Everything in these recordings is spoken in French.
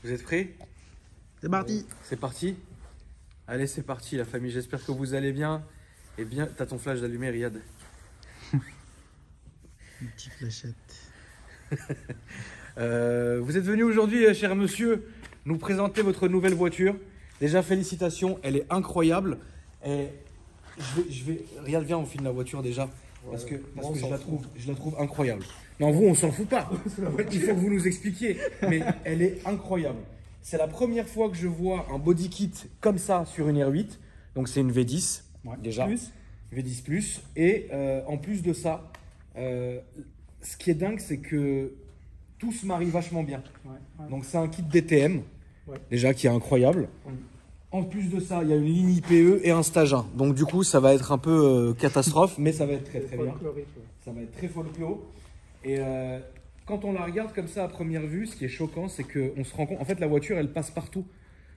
Vous êtes prêts? C'est parti. C'est parti. Allez, c'est parti la famille, j'espère que vous allez bien. Et bien, t'as ton flash d'allumé, Riyad. Une petite fléchette. Vous êtes venu aujourd'hui, cher monsieur, nous présenter votre nouvelle voiture. Déjà, félicitations, elle est incroyable. Et Riyad, viens, on filme la voiture déjà. Parce que je la trouve incroyable. Non, vous, on s'en fout pas. Il faut que vous nous expliquiez. Mais elle est incroyable. C'est la première fois que je vois un body kit comme ça sur une R8. Donc, c'est une V10, déjà. V10 Plus. Et en plus de ça, ce qui est dingue, c'est que tout se marie vachement bien. Donc, c'est un kit DTM, déjà, qui est incroyable. En plus de ça, il y a une ligne IPE et un stage 1. Donc du coup, ça va être un peu catastrophe, mais ça va être très très bien. Ça va être très folklore. Et quand on la regarde comme ça à première vue, ce qui est choquant, c'est qu'on se rend compte, en fait, la voiture, elle passe partout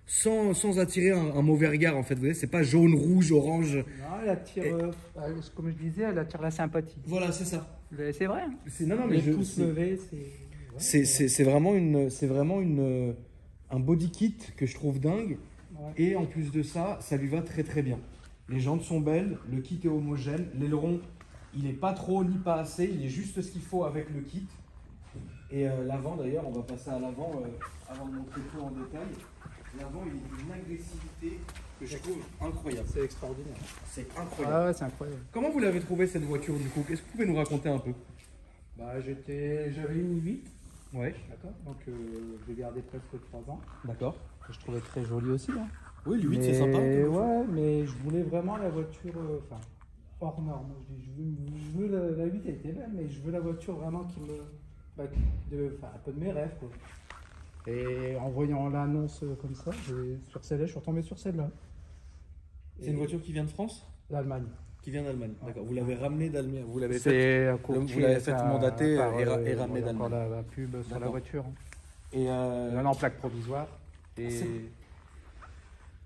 sans attirer un mauvais regard. En fait, vous voyez, c'est pas jaune, rouge, orange. Non, elle attire, comme je disais, elle attire la sympathie. Voilà, c'est ça. C'est vrai. Non, non, mais les pouces levés, c'est vraiment un body kit que je trouve dingue. Ouais. Et en plus de ça, ça lui va très très bien. Les jantes sont belles, le kit est homogène, l'aileron, il n'est pas trop ni pas assez, il est juste ce qu'il faut avec le kit. Et l'avant d'ailleurs, on va passer à l'avant avant de montrer tout en détail. L'avant, il est d'une agressivité que je trouve incroyable. C'est extraordinaire. C'est incroyable. Ah ouais, c'est incroyable. Comment vous l'avez trouvé cette voiture du coup? Qu'est-ce que vous pouvez nous raconter un peu? Bah, j'avais une 8. Ouais. D'accord. Donc je l'ai gardé presque 3 ans. D'accord. Je trouvais très jolie aussi. Hein. Oui, le 8 c'est sympa. Ouais, mais je voulais vraiment la voiture hors norme. Je veux la 8, elle était belle, mais je veux la voiture vraiment qui me. un peu de mes rêves. Quoi. Et en voyant l'annonce comme ça, sur celle-là, je suis retombé sur celle-là. C'est une voiture qui vient de France? D'Allemagne. Qui vient d'Allemagne, d'accord. Vous l'avez ramené d'Allemagne, vous l'avez fait mandater et ramené d'Allemagne. La pub sur la voiture. Et en plaque provisoire. Et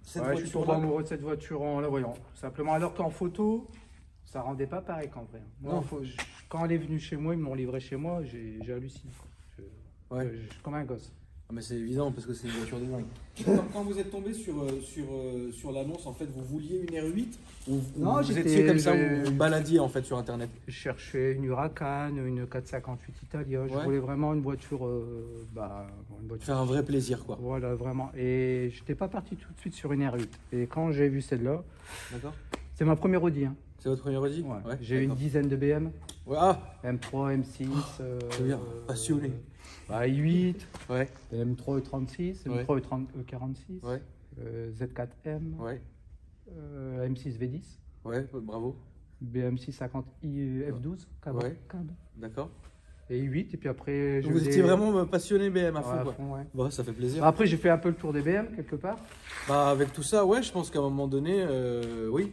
je suis tombé amoureux de cette voiture en la voyant. Simplement, alors qu'en photo, ça rendait pas pareil qu'en vrai. Moi, quand elle est venue chez moi, ils m'ont livré chez moi, j'ai halluciné. Comme un gosse. Ah mais c'est évident parce que c'est une voiture de dingue. Quand vous êtes tombé sur l'annonce, en fait, vous vouliez une R8 ou vous étiez comme ça, vous baladiez en fait sur internet? Je cherchais une Huracan, une 458 Italia. Je voulais vraiment une voiture, faire un vrai plaisir quoi. Voilà, vraiment. Et j'étais pas parti tout de suite sur une R8. Et quand j'ai vu celle-là, c'est ma première Audi. Hein. C'est votre première Audi? Ouais. J'ai une dizaine de BM. M3, M6. C'est bien, passionné. i8, M3 E36, M3 E46, Z4M, M6 V10, bravo, BM6 50 F12, cab. D'accord. Et i8, et puis après... Vous étiez vraiment passionné BM à fond, quoi. Bon, ça fait plaisir. Après, j'ai fait un peu le tour des BM, quelque part. Avec tout ça, je pense qu'à un moment donné, oui.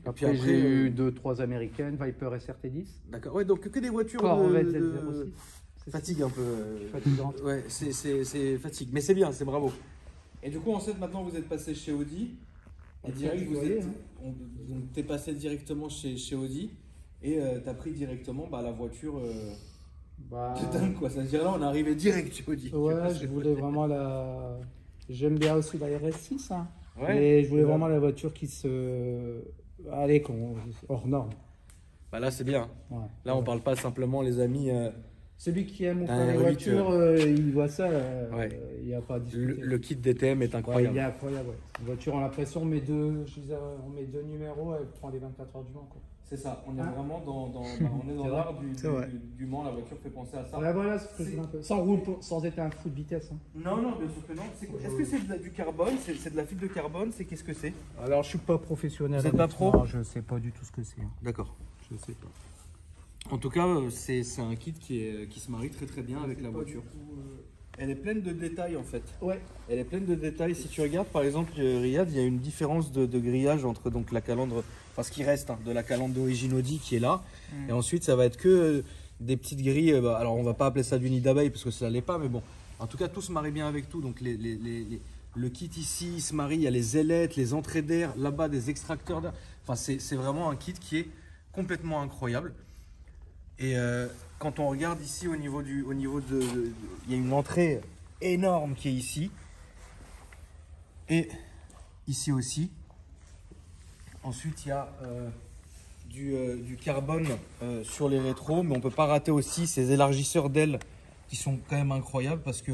Après, j'ai eu 2-3 américaines, Viper SRT10. D'accord, donc que des voitures Corvette Z06. Fatigue un peu. Fatigante. C'est fatigue, mais c'est bien, c'est bravo. Et du coup, ensuite, maintenant, vous êtes passé chez Audi. Et direct, t'es passé directement chez Audi et t'as pris directement la voiture. C'est dingue quoi, ça veut dire là, on est arrivé direct chez Audi. Ouais, je voulais vraiment la. J'aime bien aussi la RS6, hein. Mais je voulais vraiment la voiture qui se. Allez, hors norme. Là, c'est bien. Là, on parle pas simplement, les amis. Celui qui aime les voitures, il voit ça, il n'y a pas à discuter. Le kit DTM est incroyable. Il est incroyable, Une voiture, on a l'impression, on met deux numéros, elle prend les 24 heures du Mans. C'est ça, on est vraiment dans l'art du Mans, la voiture fait penser à ça. Voilà, sans être un fou de vitesse. Hein. Non, bien sûr que non. Est-ce que c'est du carbone? C'est de la fibre de carbone? Qu'est-ce que c'est? Alors, je suis pas professionnel. Vous n'êtes pas pro? Non, je sais pas du tout ce que c'est. Hein. D'accord. Je sais pas. En tout cas, c'est un kit qui se marie très très bien avec la voiture. Elle est pleine de détails en fait. Elle est pleine de détails. Si tu regardes par exemple, Riyad, il y a une différence de grillage entre donc la calandre, ce qui reste de la calandre d'origine Audi qui est là. Et ensuite, ça va être que des petites grilles. Alors, on va pas appeler ça du nid d'abeille parce que ça l'est pas, mais bon. En tout cas, tout se marie bien avec tout. Donc, le kit ici, il se marie. Il y a les ailettes, les entrées d'air, là-bas des extracteurs d'air. Enfin, c'est vraiment un kit qui est complètement incroyable. Et quand on regarde ici au niveau de il y a une entrée énorme qui est ici. Et ici aussi. Ensuite, il y a du carbone sur les rétros, mais on ne peut pas rater aussi ces élargisseurs d'ailes qui sont quand même incroyables parce que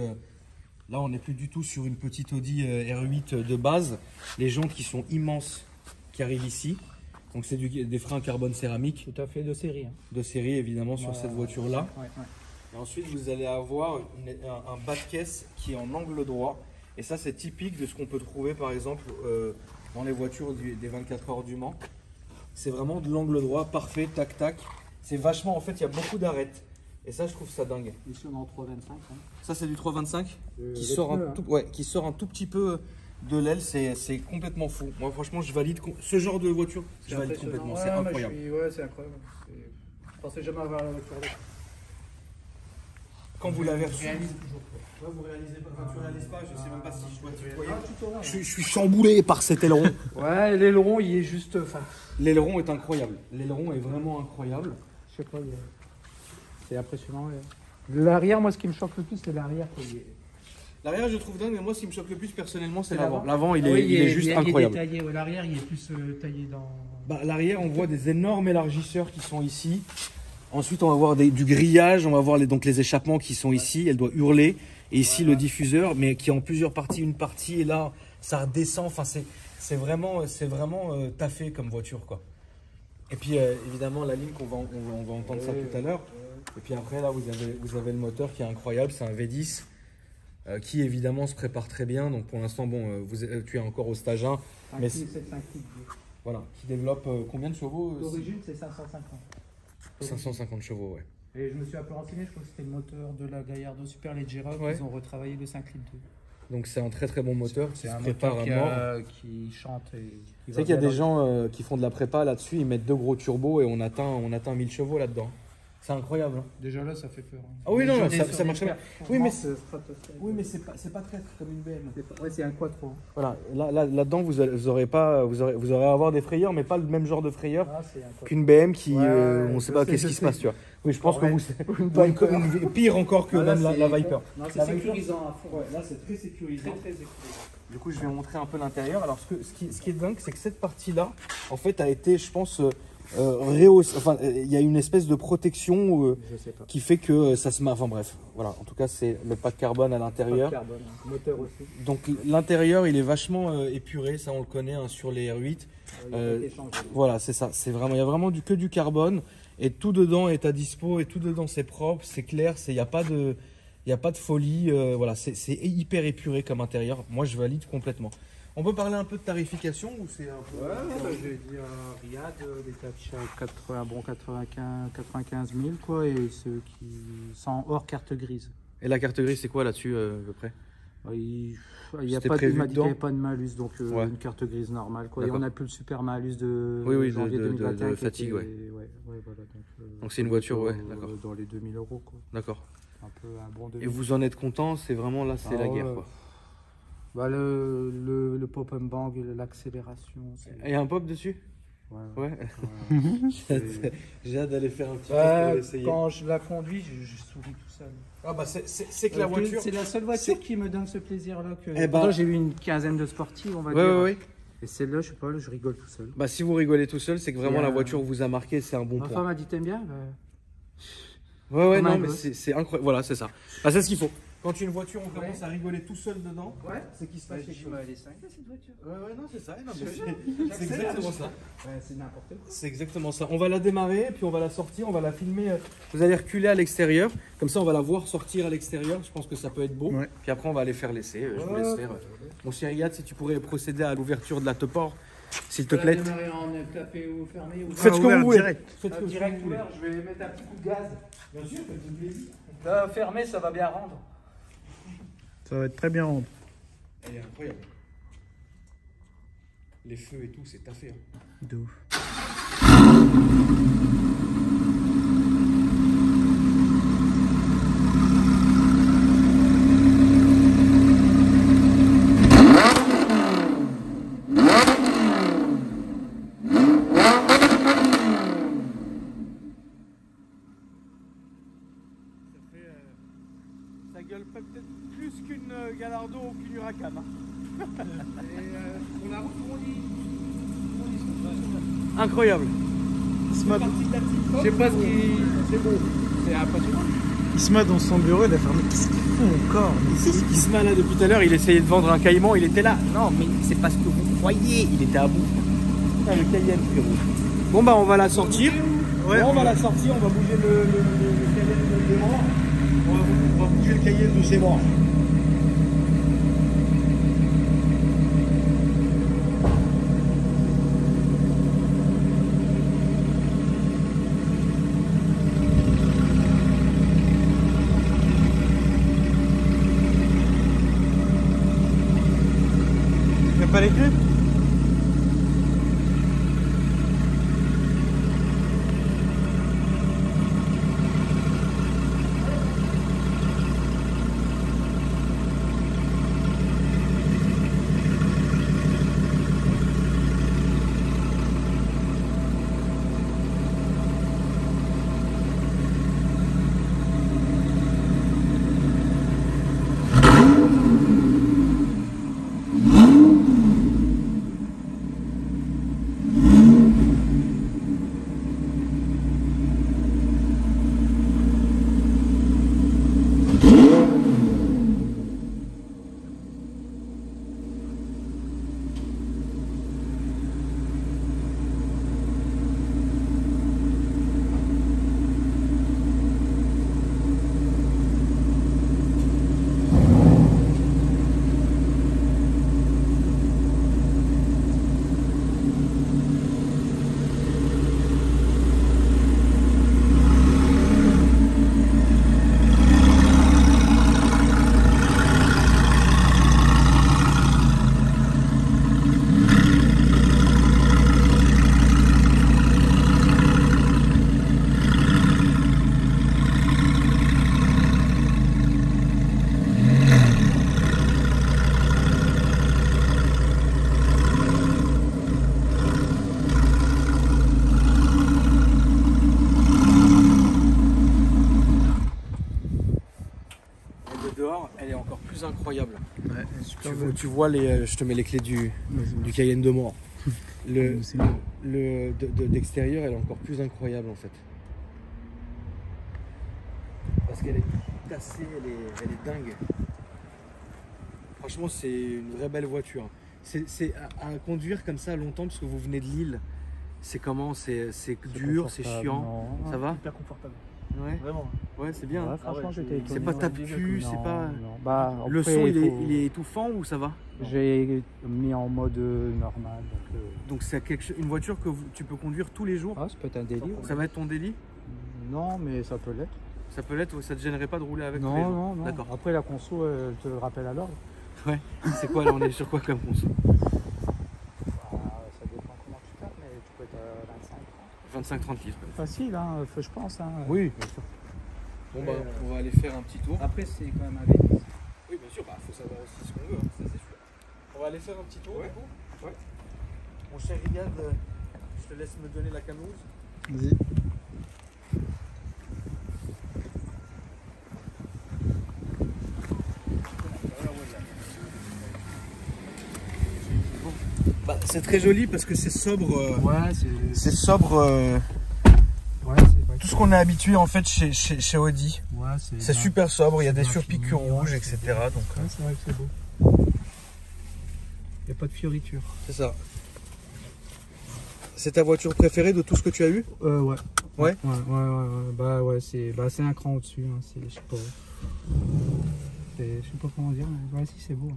là, on n'est plus du tout sur une petite Audi R8 de base. Les jantes qui sont immenses qui arrivent ici. Donc, c'est des freins carbone céramique. Tout à fait de série. Hein. De série, évidemment, sur cette voiture-là. Ouais. Et ensuite, vous allez avoir un bas de caisse qui est en angle droit. Et ça, c'est typique de ce qu'on peut trouver, par exemple, dans les voitures des 24 heures du Mans. C'est vraiment de l'angle droit, parfait, tac, tac. C'est vachement, en fait, il y a beaucoup d'arêtes. Et ça, je trouve ça dingue. Ici, on est en 325. Hein. Ça, c'est du 325 qui sort qui sort un tout petit peu de l'aile. C'est complètement fou. Moi, franchement, je valide ce genre de voiture. Je valide complètement. C'est incroyable. Ouais, c'est incroyable. Je pensais jamais avoir la voiture là. Quand vous l'avez reçu, toujours. ouais, vous réalisez pas, enfin, tu réalises pas, je sais même pas si je dois tutoyer. Je suis chamboulé par cet aileron. Ouais, l'aileron, il est juste. L'aileron est incroyable. L'aileron est vraiment incroyable. Je sais pas, c'est impressionnant. Ouais. L'arrière, moi, ce qui me choque le plus, c'est l'arrière. L'arrière, je trouve dingue, mais moi, ce qui me choque le plus personnellement, c'est l'avant. L'avant, il est juste incroyable. Il est détaillé. L'arrière, il est plus taillé dans. L'arrière, on voit des énormes élargisseurs qui sont ici. Ensuite, on va voir du grillage, on va voir donc les échappements qui sont ici. Elle doit hurler. Et ici, le diffuseur, mais qui est en plusieurs parties. Une partie, et là, ça redescend. Enfin, c'est vraiment taffé comme voiture, quoi. Et puis, évidemment, la ligne on va entendre ça tout à l'heure. Et puis après, là, vous avez le moteur qui est incroyable. C'est un V10 qui, évidemment, se prépare très bien. Donc, pour l'instant, bon, tu es encore au stage 1. Mais voilà, qui développe combien de chevaux D'origine, c'est 550. 550 chevaux, ouais. Et je me suis un peu renseigné, je crois que c'était le moteur de la Gallardo Superleggera. Ouais. Ils ont retravaillé le 5 litres 2. Donc c'est un très très bon moteur qui C'est se un prépare moteur à mort. qui chante. Tu sais qu'il y a des gens qui font de la prépa là-dessus, ils mettent 2 gros turbos et on atteint 1000 chevaux là-dedans. C'est incroyable. Hein. Déjà là, ça fait peur. Hein. Ah oui, non, ça marche bien. Oui, mais c'est pas traître comme une BM. Ouais, c'est un quattro. Voilà, là-dedans, vous aurez à avoir des frayeurs, mais pas le même genre de frayeur qu'une BM qui, on ne sait pas qu'est-ce qui se passe, tu vois. Oui, je pense que vous, pire encore que même la Viper. Non, c'est sécurisant à fond. Ouais, là, c'est très sécurisant. Très sécurisant. Du coup, je vais montrer un peu l'intérieur. Alors, ce qui est dingue, c'est que cette partie-là, en fait, a été, je pense, rehaussée. Enfin, il y a une espèce de protection qui fait que ça se met. Enfin, bref, voilà. En tout cas, c'est le pack carbone à l'intérieur. Moteur aussi. Donc, l'intérieur, il est vachement épuré. Ça, on le connaît hein, sur les R8. Voilà, c'est ça. Il y a vraiment que du carbone. Et tout dedans est à dispo. Et tout dedans, c'est propre, c'est clair. Il n'y a pas de folie. Voilà, c'est hyper épuré comme intérieur. Moi, je valide complètement. On peut parler un peu de tarification ou c'est un peu... je vais dire Riyad, des affiches à 95 000 quoi, et ceux qui sont hors carte grise. Et la carte grise, c'est quoi là-dessus à peu près? Il n'y a pas de malus, donc une carte grise normale. Quoi. Et on n'a plus le super malus de janvier 2021 de fatigue. Voilà, donc c'est une voiture, d'accord. Dans les 2000 €. D'accord. Un bon 2000. Et vous en êtes content? C'est vraiment là, c'est la guerre. Quoi. Bah, le pop-up bang, l'accélération. Et un pop dessus? Ouais. J'ai hâte d'aller faire un petit test pour l'essayer. Quand je la conduis, je souris tout seul. Ah bah c'est que la voiture... C'est la seule voiture qui me donne ce plaisir-là. J'ai eu une quinzaine de sportives, on va dire. Oui. Et celle-là, je sais pas, je rigole tout seul. Bah si vous rigolez tout seul, c'est que vraiment la voiture vous a marqué, c'est un bon point. Ma femme a dit t'aimes bien Ouais, non, mais c'est incroyable. Voilà, c'est ça. Bah, c'est ce qu'il faut. Quand une voiture, on commence à rigoler tout seul dedans, c'est qu'il se passe quelque chose. Elle est cinglée, cette voiture. Ouais, non, c'est ça. C'est exactement ça. C'est n'importe quoi. C'est exactement ça. On va la démarrer, puis on va la sortir, on va la filmer. Vous allez reculer à l'extérieur. Comme ça, on va la voir sortir à l'extérieur. Je pense que ça peut être beau. Ouais. Puis après, on va aller faire l'essai. Je vous laisse faire. Mon cher Riyad, si tu pourrais procéder à l'ouverture de la Topor, s'il te plaît. Démarrer en clapé ou fermé. Faites ce que vous voulez. Faites direct ouvert, je vais mettre un petit coup de gaz. Bien sûr, faites plaisir. Là, fermé, ça va bien rendre. Ça va être très bien rond. Elle est incroyable. Les feux et tout, c'est taffé. Hein. De ouf. Ça gueule peut-être plus qu'une Leonardo, aucune Huracan. On la route, on dit. Incroyable. Isma, Je sais pas ce qui. C'est beau. C'est impressionnant. Isma dans son bureau, il a fermé. Qu'est-ce qu'ils font encore? Isma, là, depuis tout à l'heure, il essayait de vendre un caïman, il était là. Non, mais c'est parce que vous croyez, il était à bout. Ah, le Cayenne, frérot. Bon, bah, on va la sortir. Ouais, on va la sortir, on va bouger le Cayenne de ses bras. On va bouger le Cayenne de ses bras. T'as pas les clés? Elle est encore plus incroyable. Ouais, Tu vois les, je te mets les clés du Cayenne de mort. D'extérieur, elle est encore plus incroyable en fait. Parce qu'elle est tassée, elle est dingue. Franchement, c'est une vraie belle voiture. C'est à conduire comme ça longtemps parce que vous venez de Lille. C'est comment? C'est dur, c'est chiant. Non. Ça va? Hyper confortable. Ouais. Vraiment. Ouais, c'est bien. Ouais, Hein. franchement, ouais, j'étais C'est étonné. pas tape-cul, c'est pas. Non. Bah, Le après, son, il il est étouffant ou ça va? J'ai mis en mode normal. Donc c'est une voiture que tu peux conduire tous les jours. Ah, ça peut être un délire. Ça va être ton délit? Non, mais ça peut l'être. Ça peut l'être, ça te gênerait pas de rouler avec tous les Non, jours? non, non. D'accord. Après, la conso, elle te le rappelle à l'ordre. Ouais. C'est quoi là? On est sur quoi comme conso? Ça dépend comment tu tapes, mais tu peux être à 25, 30. 25-30 litres. Facile, hein, je pense. Hein. Oui, bien sûr. Bon bah, on va aller faire un petit tour. Après, c'est quand même avec. Oui, bien sûr, faut savoir aussi ce qu'on veut, hein, ça c'est sûr. On va aller faire un petit tour du coup. Ouais. Mon cher Riyad, je te laisse me donner la camouse. Vas-y. Bah, c'est très joli parce que c'est sobre. Ouais, C'est sobre. Ouais, c'est vrai. Tout ce qu'on est habitué en fait chez Audi. Ouais, C'est super sobre, il y a des bien surpiqûres fini, rouges, ouais, etc. Donc Ouais, c'est vrai que c'est beau. Il n'y a pas de fioriture. c'est ça. C'est ta voiture préférée de tout ce que tu as eu? Ouais. Ouais. Bah ouais, c'est un cran au-dessus. Hein. Je sais pas. Je sais pas comment dire. Mais ouais, si c'est beau.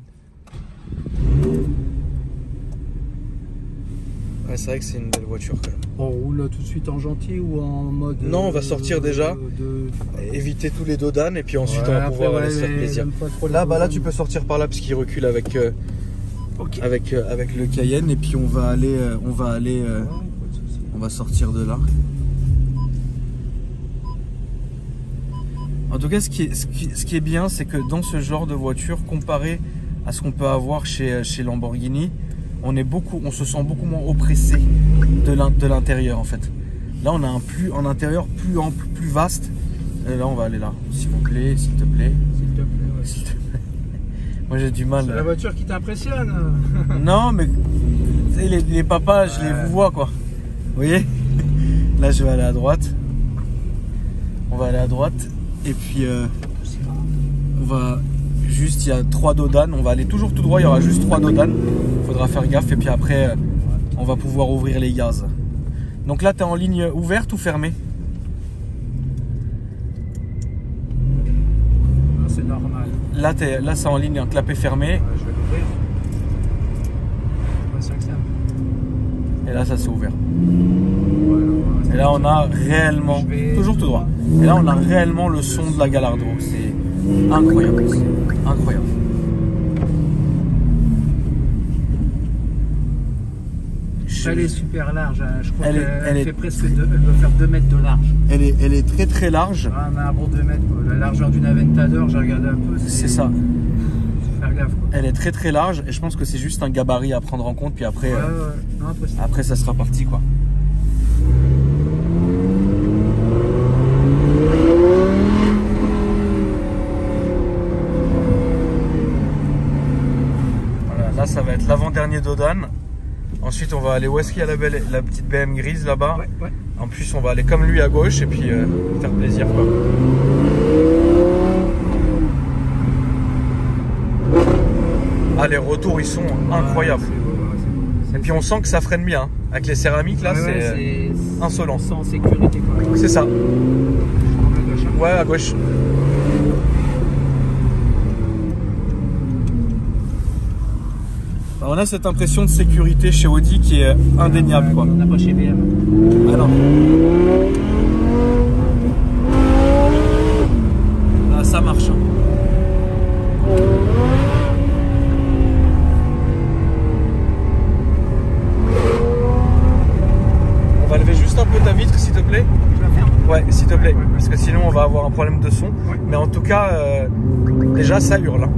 Ouais, c'est vrai que c'est une belle voiture quand même. On roule là tout de suite en gentil ou en mode. Non, on va sortir déjà. Éviter tous les dodanes et puis ensuite on va pouvoir aller se faire plaisir. Là tu peux sortir par là parce qu'il recule avec avec le Cayenne et puis on va sortir de là. En tout cas, ce qui est bien, c'est que dans ce genre de voiture, comparé à ce qu'on peut avoir chez Lamborghini, on se sent beaucoup moins oppressé de l'intérieur en fait. Là, on a un intérieur plus ample, plus vaste. Et là, on va aller là. S'il vous plaît, s'il te plaît. S'il te plaît, ouais. S'il te plaît. Moi j'ai du mal. C'est la voiture qui t'impressionne. Non, mais tu sais, les papas, je les vous vois quoi. Vous voyez? Là, je vais aller à droite. On va aller à droite. Et puis, on va juste, il y a 3 dodanes. On va aller toujours tout droit. Il y aura juste 3 dodanes. Il faudra faire gaffe. Et puis après, on va pouvoir ouvrir les gaz. Donc là, tu es en ligne ouverte ou fermée? C'est normal. Là, c'est en ligne en clapet fermé. Je vais l'ouvrir. Je suis pas sûr que ça. Et là, ça s'est ouvert. Voilà. Et là, on a réellement, toujours tout droit. Et là, on a réellement le son de la Gallardo. C'est incroyable. C'est incroyable. Elle est super large. Je crois Elle qu'elle est- fait presque elle doit faire 2 mètres de large. Elle est très très large. Ah, mais un bon 2 mètres. Quoi. La largeur d'une Aventador, j'ai regardé un peu. C'est ça. Faut faire gaffe. Quoi. Elle est très très large. Et je pense que c'est juste un gabarit à prendre en compte. Puis après, Ouais. Non, après, c'est- après ça sera parti quoi. Voilà, là ça va être l'avant-dernier Dodane. Ensuite on va aller où est-ce qu'il y a la petite BM grise là-bas. Ouais. En plus on va aller comme lui à gauche et puis faire plaisir quoi. Ah les retours ils sont incroyables. C'est beau, ouais, c'est beau. Et puis on sent que ça freine bien. Hein. Avec les céramiques là, c'est insolent. Sans sécurité quoi. C'est ça. À gauche, hein. Ouais, à gauche. Bah, on a cette impression de sécurité chez Audi qui est indéniable quoi. On n'a pas chez BM. Ah non. Ah, ça marche. Hein. On va lever juste un peu ta vitre s'il te plaît. Je la ferme. Ouais, s'il te plaît. Ouais. Parce que sinon on va avoir un problème de son. Ouais. Mais en tout cas, déjà ça hurle. Hein.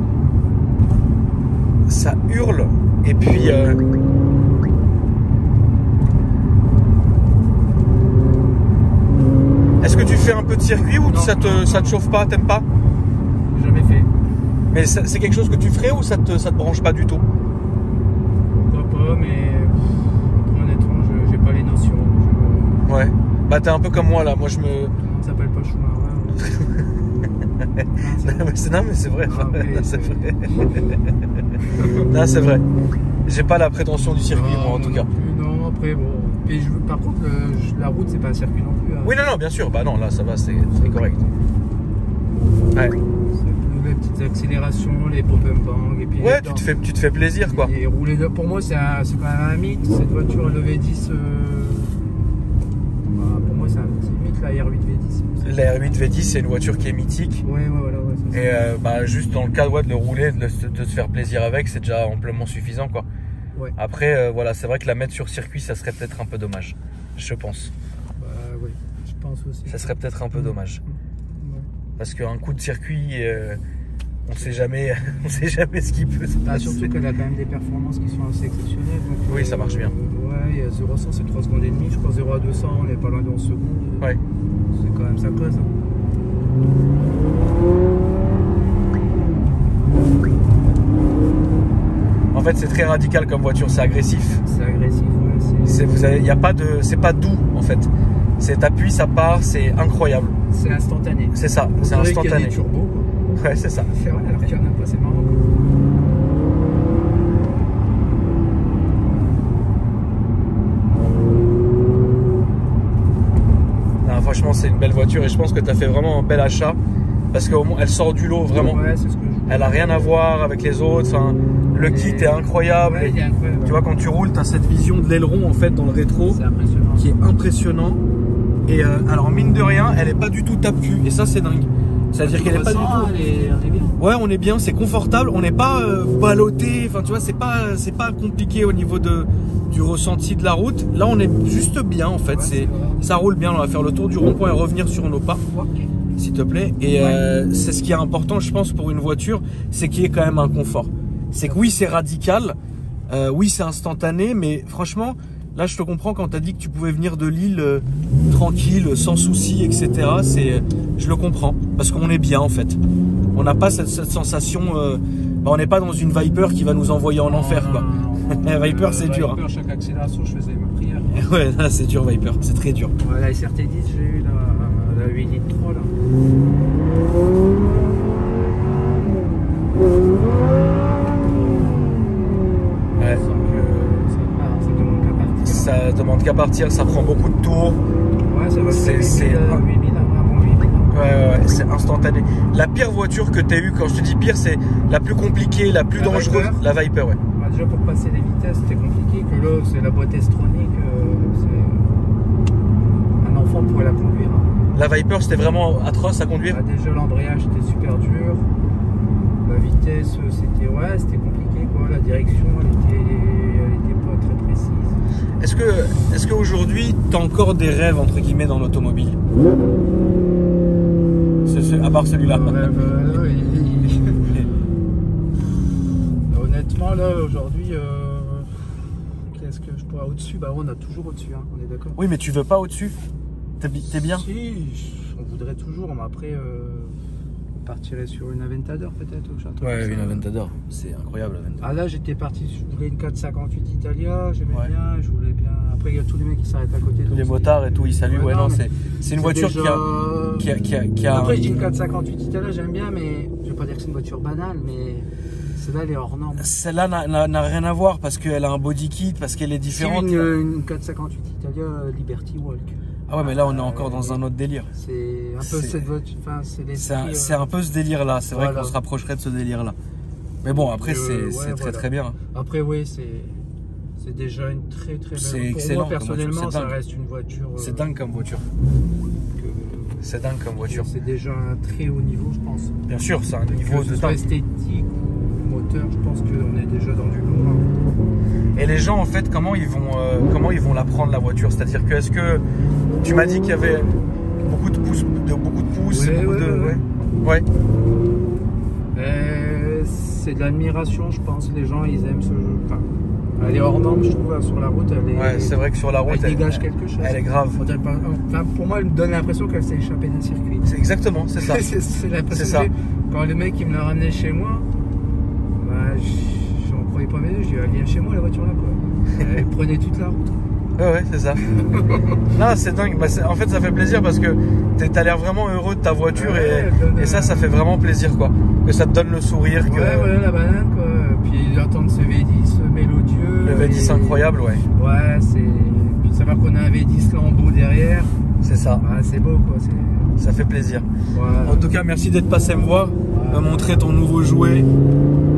Ça hurle. Et puis... Est-ce que tu fais un peu de circuit ou Non. ça te chauffe pas, t'aimes pas? Jamais fait. Mais c'est quelque chose que tu ferais ou ça te branche pas du tout? Pourquoi pas, mais honnêtement, j'ai pas les notions. Ouais. Bah t'es un peu comme moi là. Moi je me... Tout le monde s'appelle pas Schumacher. Non mais c'est vrai. Ah, oui, C'est vrai. Non c'est vrai. J'ai pas la prétention du circuit moi en tout cas. Non, après bon. Et par contre, la route c'est pas un circuit non plus. Hein. Oui non bien sûr. Bah non là ça va, c'est correct. Ouais. Les petites accélérations, les pop and bang et puis. Ouais, tu te fais plaisir quoi. Et rouler là, pour moi c'est quand même un mythe. Cette voiture le V10. Pour moi c'est un petit mythe la R8 V10. La R8 V10 c'est une voiture qui est mythique. Ouais voilà. Ouais, ça, Et bah, juste dans le cas de le rouler, de se faire plaisir avec, c'est déjà amplement suffisant quoi. Ouais. Après voilà, c'est vrai que la mettre sur circuit ça serait peut-être un peu dommage. Je pense. Bah ouais, je pense aussi. Ça serait peut-être un peu dommage. Ouais. Parce qu'un coup de circuit, on sait jamais, on sait jamais ce qui peut se Bah, passer. surtout qu'elle a quand même des performances qui sont assez exceptionnelles. Donc, Oui, ça marche bien. Ouais, 0 à 100 c'est 3 secondes et demie. Je crois 0 à 200 on est pas loin de 11 secondes. Ouais. C'est quand même ça cause. Hein. En fait, c'est très radical comme voiture, c'est agressif. C'est agressif, ouais. Y a pas de, c'est pas doux en fait. C'est t'appuies, ça part, c'est incroyable. C'est instantané. C'est ça, On c'est dirait qu'il y a instantané. des turbos, quoi. Ouais, c'est ça. C'est vrai, alors qu'il y en a pas, c'est marrant. Quoi. Non, franchement, c'est une belle voiture et je pense que tu as fait vraiment un bel achat parce qu'au moins elle sort du lot vraiment. Ouais, c'est ce que je... Elle a rien à voir avec les autres. Enfin, le kit est incroyable. Ouais, il est incroyable. Tu vois, quand tu roules, tu as cette vision de l'aileron en fait dans le rétro C'est impressionnant. qui est impressionnant. Et alors, mine de rien, elle est pas du tout tape-cul et ça, c'est dingue. C'est-à-dire qu'elle est pas du tout. On est bien. Ouais, on est bien, c'est confortable, on n'est pas ballotté. Enfin, tu vois, c'est pas compliqué au niveau du ressenti de la route. Là, on est juste bien en fait. Ouais, ça roule bien. On va faire le tour du rond-point et revenir sur nos pas, s'il te plaît. Et c'est ce qui est important, je pense, pour une voiture, c'est qu'il y ait quand même un confort. C'est que oui, c'est radical, oui, c'est instantané, mais franchement, là, je te comprends quand tu as dit que tu pouvais venir de Lille tranquille, sans souci, etc. Je le comprends, parce qu'on est bien en fait. on n'a pas cette sensation. On n'est pas dans une Viper qui va nous envoyer en enfer, quoi. Viper, c'est dur. Viper, chaque accélération, je faisais ma prière. Ouais, là, c'est dur, Viper, c'est très dur. Ouais, la SRT 10, j'ai eu la 8 litres 3 là. Ouais. Ça demande qu'à partir, ça prend beaucoup de tours. Ouais, ça va c'est 8000 vraiment 8000. Ouais, c'est instantané. La pire voiture que tu as eue, quand je te dis pire, c'est la plus compliquée, la plus dangereuse, Viper. la Viper, ouais. Bah, déjà pour passer les vitesses, c'était compliqué. Que là, c'est la boîte S-tronique, un enfant pourrait la conduire. La Viper, c'était vraiment atroce à conduire. Bah, déjà l'embrayage était super dur. La vitesse, c'était compliqué quoi. La direction, elle était pas très précise. Est-ce qu'aujourd'hui, tu as encore des rêves, entre guillemets, dans l'automobile? À part celui-là. Honnêtement, là, aujourd'hui, qu'est-ce que je pourrais au-dessus? Bah, on a toujours au-dessus, hein, on est d'accord. Oui, mais tu veux pas au-dessus? T'es bien? Si, on voudrait toujours, mais après, on partirait sur une Aventador peut-être. Ouais, une Aventador, c'est incroyable l'Aventador. Ah là, j'étais parti, je voulais une 458 Italia, j'aimais Ouais. bien, je voulais bien. Après, il y a tous les mecs qui s'arrêtent à côté. Tous les motards et tout, ils saluent. Ouais, non, c'est une voiture déjà... qui a... Après, je dis une 458 Italia, j'aime bien, mais je vais pas dire que c'est une voiture banale, mais celle-là, elle est hors norme. Celle-là n'a rien à voir parce qu'elle a un body kit, parce qu'elle est différente. C'est une 458 Italia Liberty Walk. Ah ouais, mais là, on est encore dans un autre délire. C'est un peu cette voiture, enfin, c'est un peu ce délire-là. C'est vrai qu'on se rapprocherait de ce délire-là. Mais bon, après, c'est très bien. Après, oui, c'est déjà une très très belle. C'est Pour excellent. moi, personnellement, ça dingue. reste une voiture. C'est dingue comme voiture. C'est dingue comme voiture. C'est déjà un très haut niveau, je pense. Bien sûr, c'est un niveau que ce de soit dingue. esthétique ou moteur, je pense qu'on est déjà dans du lourd. Et les gens, en fait, comment ils vont la prendre, la voiture? C'est-à-dire que, est-ce que tu m'as dit qu'il y avait beaucoup de pouces, ouais. C'est de l'admiration, je pense. Les gens, ils aiment ce jeu. Enfin, elle est hors norme, je trouve, hein, sur la route. Ouais, c'est vrai que sur la route, elle dégage quelque chose. Elle est grave. Enfin, pour moi, elle me donne l'impression qu'elle s'est échappée d'un circuit. C'est exactement, c'est ça. c'est l'impression que j'ai. Quand le mec il me l'a ramené chez moi, bah, j'en croyais pas mes yeux. Je dis, elle vient chez moi la voiture là quoi. Elle prenait toute la route. Ouais, c'est ça. Non, c'est dingue. Bah, en fait, ça fait plaisir parce que t'as l'air vraiment heureux de ta voiture et ça fait vraiment plaisir quoi. Que ça te donne le sourire. Que... Ouais, voilà la banane quoi. Puis d'entendre ce V10 mélodieux. Le V10 incroyable, ouais. Ouais, c'est. Puis de savoir qu'on a un V10 Lambo derrière. C'est ça. Ouais, c'est beau quoi. Ça fait plaisir. Ouais. En tout cas, merci d'être passé me voir, me montrer ton nouveau jouet.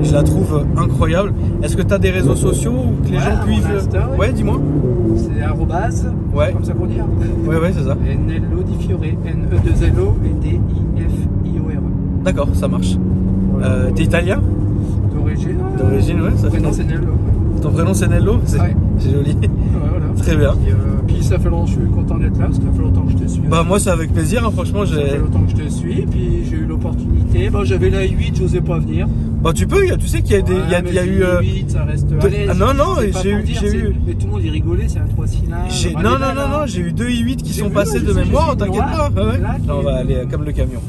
Je la trouve incroyable. Est-ce que tu as des réseaux sociaux où que les gens puissent. Insta, ouais, dis-moi. C'est arrobase, ouais. Comme ça qu'on dit. Ouais, c'est ça. Nello Di Fiore, N-E-2-L-O et D-I-F-I-O-R. D'accord, ça marche. Voilà. T'es italien? D'origine, ouais. Mon prénom c'est Nello. Ton prénom c'est Nello? Ouais. C'est joli. Ouais, voilà. Très bien. Puis ça fait longtemps, je suis content d'être là parce que ça fait longtemps que je te suis. Bah moi c'est avec plaisir, hein, franchement. Ça fait longtemps que je te suis, puis j'ai eu l'opportunité. Bon, j'avais la 8, j'osais pas venir. Bah tu peux, tu sais qu'il y a des, il y a eu. 8, ça reste. Allez, non, j'ai eu. Mais tout le monde y rigolait, c'est un 3 cylindres. Non, j'ai eu 2 i8 qui sont passés de mémoire, t'inquiète pas. Ouais. Là, on va aller comme le camion.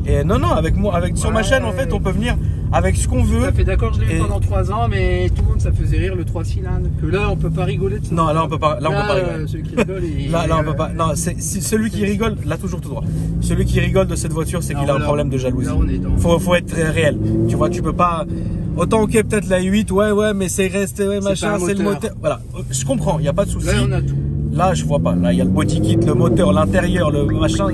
Et non, avec moi, sur ma chaîne en fait, on peut venir avec ce qu'on veut. Ça fait d'accord, je l'ai eu pendant 3 ans, mais tout le monde ça faisait rire le 3 cylindres. Que là, on peut pas rigoler de ça. Non, là on peut pas rigoler. Celui qui rigole, là on peut pas. Non, celui qui rigole, là toujours tout droit. Celui qui rigole de cette voiture, c'est qu'il a un problème de jalousie. Là, on est dans... Faut être réel. Tu vois, tu peux pas. Autant ok peut-être la i8, ouais, mais c'est resté, ouais, machin, c'est le moteur. Voilà, je comprends, il y a pas de souci. Là, on a tout. Là, je vois pas. Là, il y a le body kit, le moteur, l'intérieur, le machin.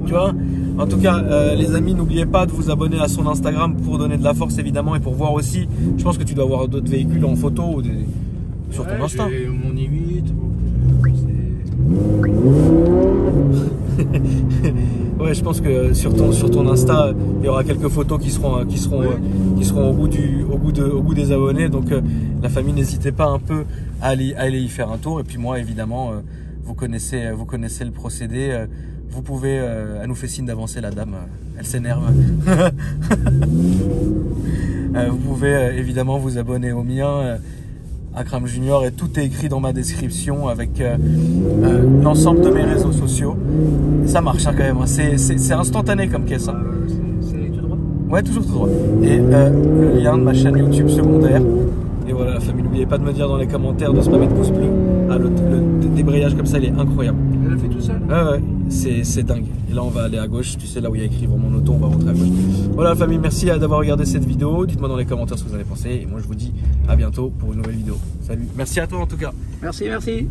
Tu vois. En tout cas, les amis, n'oubliez pas de vous abonner à son Instagram pour donner de la force évidemment et pour voir aussi. Je pense que tu dois avoir d'autres véhicules en photo ou sur ton Insta. J'ai mon i8. Ouais, je pense que sur ton Insta, il y aura quelques photos qui seront au goût des abonnés. Donc la famille, n'hésitez pas un peu à aller y faire un tour. Et puis moi, évidemment, vous connaissez le procédé. Vous pouvez, elle nous fait signe d'avancer la dame, elle s'énerve. Vous pouvez évidemment vous abonner au mien, Akram Junior, et tout est écrit dans ma description avec l'ensemble de mes réseaux sociaux. Ça marche hein, quand même, c'est instantané comme caisse. Hein. C'est Ouais, toujours tout droit. Et le lien de ma chaîne YouTube secondaire. Et voilà, la famille, n'oubliez pas de me dire dans les commentaires de spammer de pouce bleu. Ah, le débrayage comme ça, il est incroyable. Elle le fait tout seul. Ouais, c'est dingue. Et là, on va aller à gauche. Tu sais, là où il y a écrit vraiment auto, on va rentrer à gauche. Voilà, la famille, merci d'avoir regardé cette vidéo. Dites-moi dans les commentaires ce que vous en avez pensé. Et moi, je vous dis à bientôt pour une nouvelle vidéo. Salut. Merci à toi en tout cas. Merci, merci.